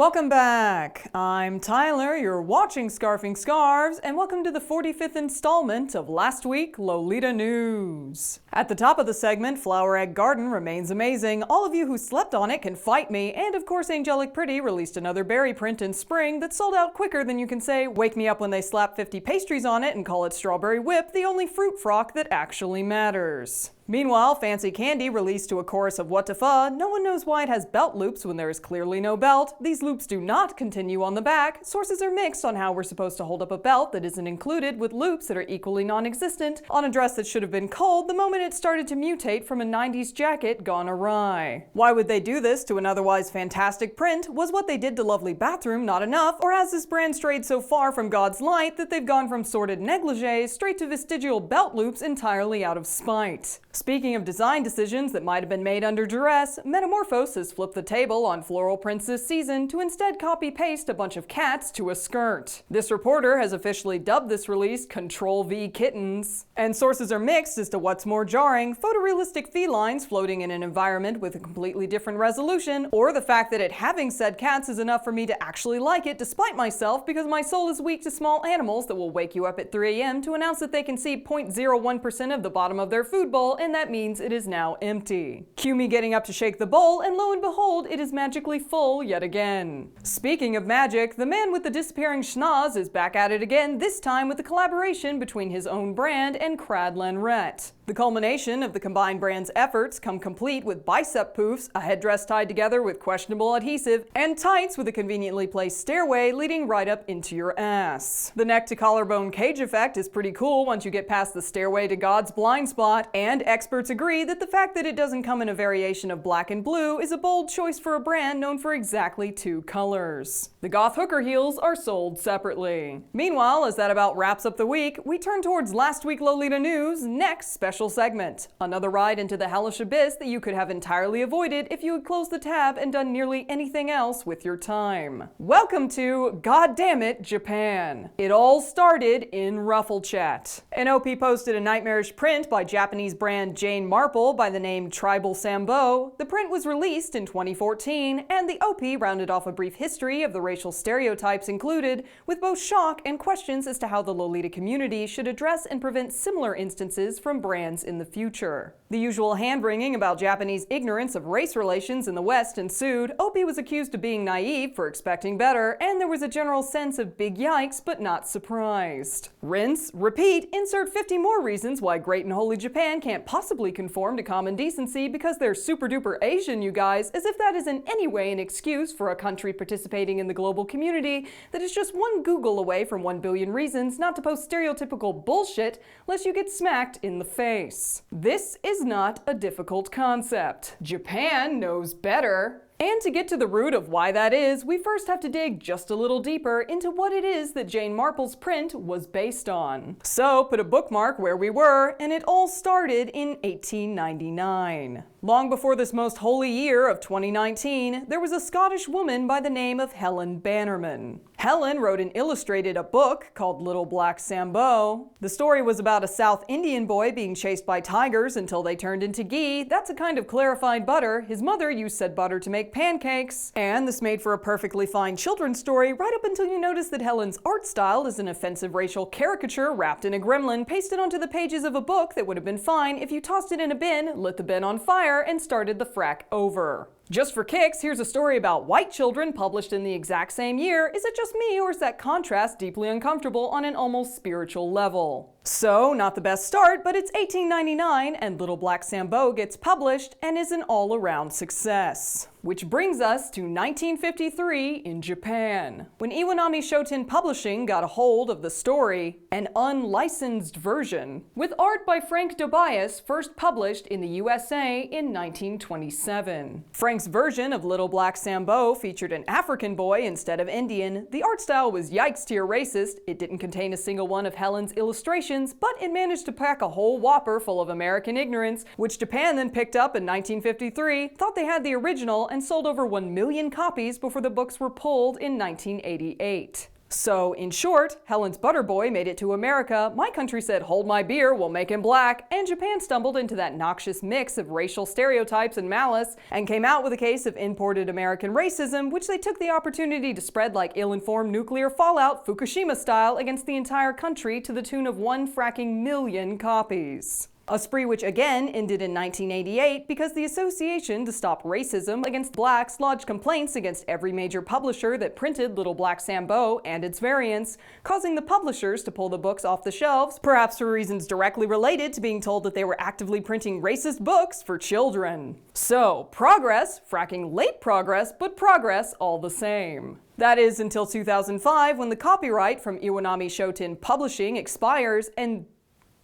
Welcome back. I'm Tyler, you're watching Scarfing Scarves, and welcome to the 45th installment of last week Lolita News. At the top of the segment, Flower Egg Garden remains amazing. All of you who slept on it can fight me, and of course Angelic Pretty released another berry print in spring that sold out quicker than you can say, wake me up when they slap 50 pastries on it and call it Strawberry Whip, the only fruit frock that actually matters. Meanwhile, Fancy Candy released to a chorus of what the fuh, no one knows why it has belt loops when there is clearly no belt. These loops do not continue on the back. Sources are mixed on how we're supposed to hold up a belt that isn't included with loops that are equally non-existent on a dress that should have been culled the moment it started to mutate from a 90s jacket gone awry. Why would they do this to an otherwise fantastic print? Was what they did to Lovely Bathroom not enough, or has this brand strayed so far from God's light that they've gone from sordid negligees straight to vestigial belt loops entirely out of spite? Speaking of design decisions that might have been made under duress, Metamorphose has flipped the table on floral prints this season to instead copy-paste a bunch of cats to a skirt. This reporter has officially dubbed this release Control-V Kittens. And sources are mixed as to what's more jarring, photorealistic felines floating in an environment with a completely different resolution, or the fact that it having said cats is enough for me to actually like it despite myself because my soul is weak to small animals that will wake you up at 3 a.m. to announce that they can see 0.01% of the bottom of their food bowl, and that means it is now empty. Cue me getting up to shake the bowl, and lo and behold, it is magically full yet again. Speaking of magic, the man with the disappearing schnoz is back at it again, this time with a collaboration between his own brand and Lwln. The culmination of the combined brand's efforts come complete with bicep poofs, a headdress tied together with questionable adhesive, and tights with a conveniently placed stairway leading right up into your ass. The neck to collarbone cage effect is pretty cool once you get past the stairway to God's blind spot, and experts agree that the fact that it doesn't come in a variation of black and blue is a bold choice for a brand known for exactly 2 colors. The goth hooker heels are sold separately. Meanwhile, as that about wraps up the week, we turn towards last week Lolita News' next special segment. Another ride into the hellish abyss that you could have entirely avoided if you had closed the tab and done nearly anything else with your time. Welcome to Goddammit, Japan. It all started in Ruffle Chat. An OP posted a nightmarish print by Japanese brand Jane Marple by the name Tribal Sambo. The print was released in 2014, and the OP rounded off a brief history of the racial stereotypes included, with both shock and questions as to how the Lolita community should address and prevent similar instances from brands in the future. The usual hand-wringing about Japanese ignorance of race relations in the West ensued. Opie was accused of being naive for expecting better, and there was a general sense of big yikes but not surprised. Rinse, repeat, insert 50 more reasons why great and holy Japan can't possibly conform to common decency because they're super-duper Asian, you guys, as if that is in any way an excuse for a country participating in the global community that is just one Google away from 1 billion reasons not to post stereotypical bullshit lest you get smacked in the face. This is not a difficult concept. Japan knows better. And to get to the root of why that is, we first have to dig just a little deeper into what it is that Jane Marple's print was based on. So put a bookmark where we were, and it all started in 1899. Long before this most holy year of 2019, there was a Scottish woman by the name of Helen Bannerman. Helen wrote and illustrated a book called Little Black Sambo. The story was about a South Indian boy being chased by tigers until they turned into ghee. That's a kind of clarified butter. His mother used said butter to make pancakes. And this made for a perfectly fine children's story right up until you notice that Helen's art style is an offensive racial caricature wrapped in a gremlin pasted onto the pages of a book that would have been fine if you tossed it in a bin, lit the bin on fire, and started the frack over. Just for kicks, here's a story about white children published in the exact same year. Is it just me, or is that contrast deeply uncomfortable on an almost spiritual level? So, not the best start, but it's 1899 and Little Black Sambo gets published and is an all-around success. Which brings us to 1953 in Japan, when Iwanami Shoten Publishing got a hold of the story, an unlicensed version, with art by Frank Tobias, first published in the USA in 1927. Frank's version of Little Black Sambo featured an African boy instead of Indian. The art style was yikes tier racist. It didn't contain a single one of Helen's illustrations, but it managed to pack a whole whopper full of American ignorance, which Japan then picked up in 1953, thought they had the original, and sold over 1 million copies before the books were pulled in 1988. So, in short, Helen's butter boy made it to America, my country said hold my beer, we'll make him black, and Japan stumbled into that noxious mix of racial stereotypes and malice, and came out with a case of imported American racism, which they took the opportunity to spread like ill-informed nuclear fallout, Fukushima style, against the entire country to the tune of 1 fracking million copies. A spree which again ended in 1988 because the Association to Stop Racism Against Blacks lodged complaints against every major publisher that printed Little Black Sambo and its variants, causing the publishers to pull the books off the shelves, perhaps for reasons directly related to being told that they were actively printing racist books for children. So, progress, fracking late progress, but progress all the same. That is until 2005 when the copyright from Iwanami Shoten Publishing expires and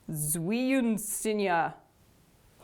Lwln.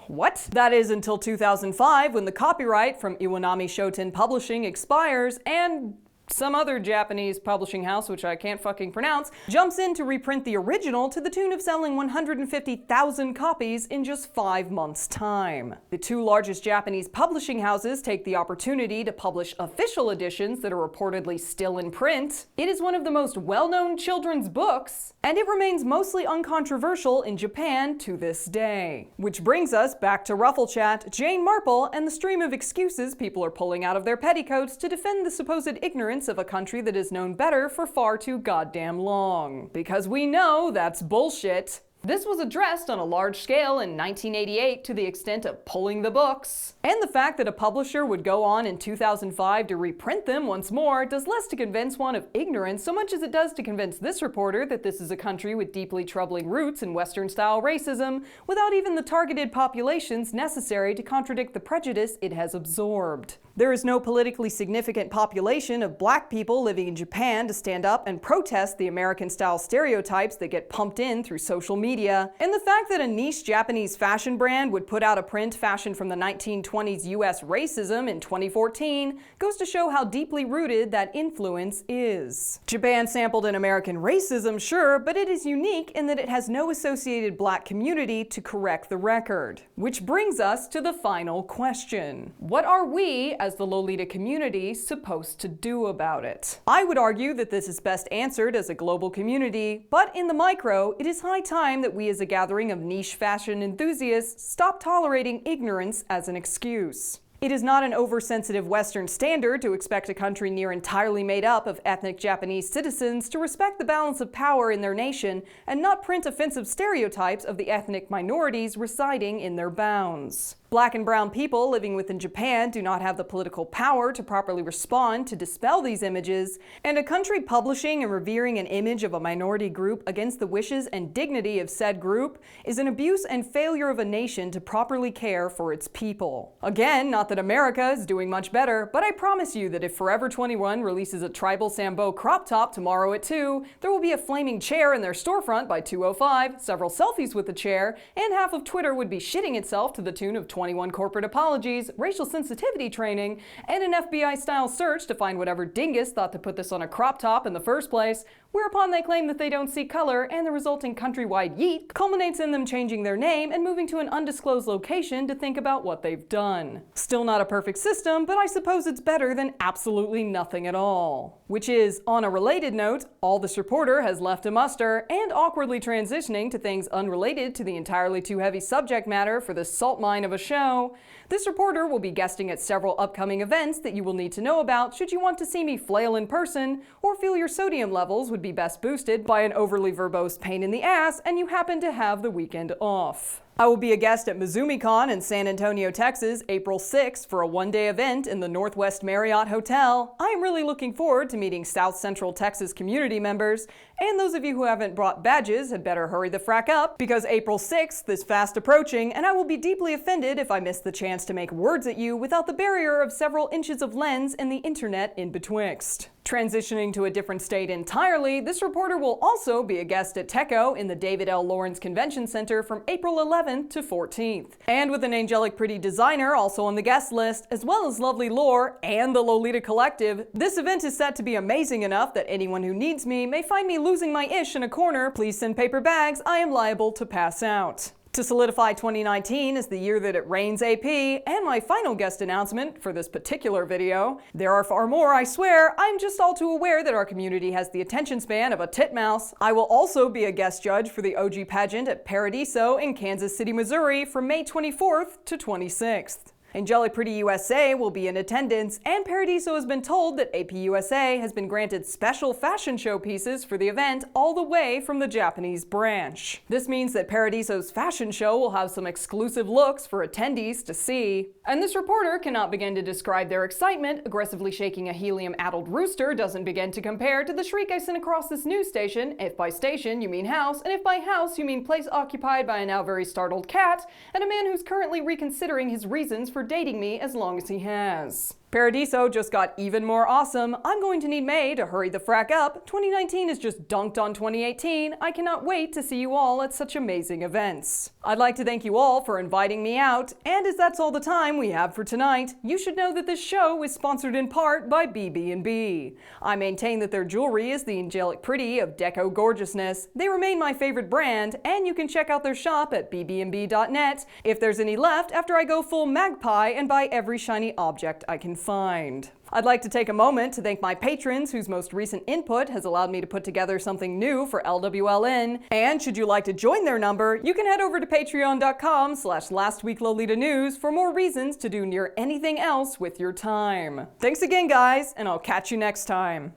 What? That is until 2005 when the copyright from Iwanami Shoten Publishing expires and some other Japanese publishing house, which I can't fucking pronounce, jumps in to reprint the original to the tune of selling 150,000 copies in just 5 months' time. The 2 largest Japanese publishing houses take the opportunity to publish official editions that are reportedly still in print. It is one of the most well-known children's books, and it remains mostly uncontroversial in Japan to this day. Which brings us back to Ruffle Chat, Jane Marple, and the stream of excuses people are pulling out of their petticoats to defend the supposed ignorance of a country that has known better for far too goddamn long. Because we know that's bullshit. This was addressed on a large scale in 1988 to the extent of pulling the books. And the fact that a publisher would go on in 2005 to reprint them once more does less to convince one of ignorance so much as it does to convince this reporter that this is a country with deeply troubling roots in Western-style racism, without even the targeted populations necessary to contradict the prejudice it has absorbed. There is no politically significant population of black people living in Japan to stand up and protest the American-style stereotypes that get pumped in through social media, and the fact that a niche Japanese fashion brand would put out a print fashioned from the 1920s US racism in 2014 goes to show how deeply rooted that influence is. Japan sampled an American racism, sure, but it is unique in that it has no associated black community to correct the record. Which brings us to the final question. What are we, as the Lolita community, supposed to do about it? I would argue that this is best answered as a global community, but in the micro, it is high time that we as a gathering of niche fashion enthusiasts stop tolerating ignorance as an excuse. It is not an oversensitive Western standard to expect a country near entirely made up of ethnic Japanese citizens to respect the balance of power in their nation and not print offensive stereotypes of the ethnic minorities residing in their bounds. Black and brown people living within Japan do not have the political power to properly respond to dispel these images, and a country publishing and revering an image of a minority group against the wishes and dignity of said group is an abuse and failure of a nation to properly care for its people. Again, not that America is doing much better, but I promise you that if Forever 21 releases a tribal Sambo crop top tomorrow at 2, there will be a flaming chair in their storefront by 2:05, several selfies with the chair, and half of Twitter would be shitting itself to the tune of 21 corporate apologies, racial sensitivity training, and an FBI-style search to find whatever dingus thought to put this on a crop top in the first place, whereupon they claim that they don't see color, and the resulting countrywide yeet culminates in them changing their name and moving to an undisclosed location to think about what they've done. Still not a perfect system, but I suppose it's better than absolutely nothing at all. Which is, on a related note, all this reporter has left to muster, and awkwardly transitioning to things unrelated to the entirely too heavy subject matter for this salt mine of a show, this reporter will be guesting at several upcoming events that you will need to know about should you want to see me flail in person, or feel your sodium levels would be best boosted by an overly verbose pain in the ass and you happen to have the weekend off. I will be a guest at MizumiCon in San Antonio, Texas, April 6th for a one-day event in the Northwest Marriott Hotel. I am really looking forward to meeting South Central Texas community members, and those of you who haven't brought badges had better hurry the frack up, because April 6th is fast approaching, and I will be deeply offended if I miss the chance to make words at you without the barrier of several inches of lens and the internet in betwixt. Transitioning to a different state entirely, this reporter will also be a guest at Techo in the David L. Lawrence Convention Center from April 11th to 14th. And with an angelic pretty designer also on the guest list, as well as lovely lore and the Lolita Collective, this event is set to be amazing enough that anyone who needs me may find me losing my ish in a corner. Please send paper bags, I am liable to pass out. To solidify 2019 as the year that it rains AP, and my final guest announcement for this particular video, there are far more, I swear. I'm just all too aware that our community has the attention span of a titmouse. I will also be a guest judge for the OG pageant at Paradiso in Kansas City, Missouri from May 24th to 26th. Angelic Pretty USA will be in attendance, and Paradiso has been told that AP USA has been granted special fashion show pieces for the event all the way from the Japanese branch. This means that Paradiso's fashion show will have some exclusive looks for attendees to see. And this reporter cannot begin to describe their excitement. Aggressively shaking a helium-addled rooster doesn't begin to compare to the shriek I sent across this news station, if by station you mean house, and if by house you mean place occupied by a now very startled cat, and a man who's currently reconsidering his reasons for dating me as long as he has. Paradiso just got even more awesome. I'm going to need May to hurry the frack up. 2019 is just dunked on 2018. I cannot wait to see you all at such amazing events. I'd like to thank you all for inviting me out, and as that's all the time we have for tonight, you should know that this show is sponsored in part by BB&B. I maintain that their jewelry is the angelic pretty of deco gorgeousness. They remain my favorite brand, and you can check out their shop at bbnb.net if there's any left after I go full magpie and buy every shiny object I can find. I'd like to take a moment to thank my patrons whose most recent input has allowed me to put together something new for Lwln. And should you like to join their number, you can head over to patreon.com/lastweeklolitanews for more reasons to do near anything else with your time. Thanks again, guys, and I'll catch you next time.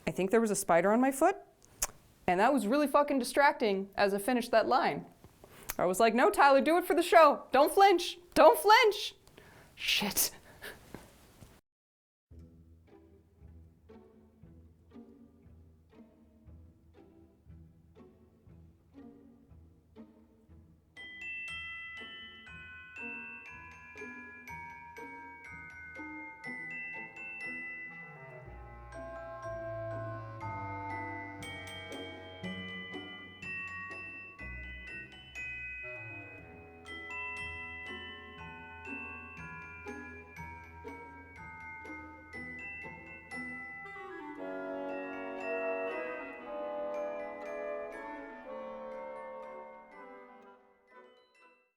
I think there was a spider on my foot, and that was really fucking distracting as I finished that line. I was like, no, Tyler, do it for the show. Don't flinch. Don't flinch. Shit.